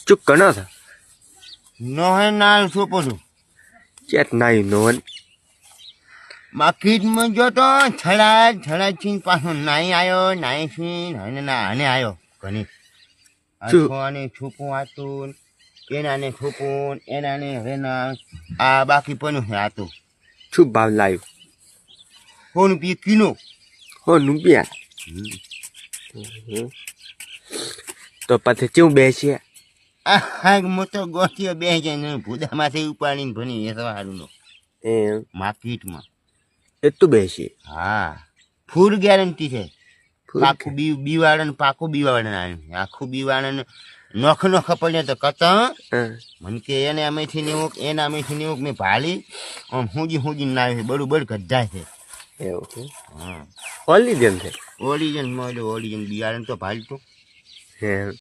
ચૂક કણો થા નો હે ના સોપો છું ચેત નાઈ નોન માર્કેટમાં જો તો છડા છીન પાછો નાઈ આવ્યો નાઈ છીન અને ના આને આવ્યો ઘણી શું? આને છૂપું આતું એનાને છૂપું એનાને હવે ના આ બાકી પણ છે આતું શું ભાવ લાવ્યો ₹100 કિલો હો રૂપિયા તો પછી ચેવું બેસીએ આ મોટો ગોઠિયો બે જાય ભૂદામાંથી ઉપાડીને ભણી વેચવા હારું એમ માર્કેટમાં એટલું બેસીએ હા ફૂલ ગેરંટી છે Full પાકું બીવાડે ને પાકું બીવાડે આખું બીવાડે ને નોખ પડે તો કતા હા મને કે એને અમેથી નેવું એના અમેથી નેવું મેં ભાળી આમ હુંજી ના આવે બરોબર ગઢાય છે એવું છે હા ઓલી જેમ છે ઓરિજન બિયારણ તો ભાળતું એમ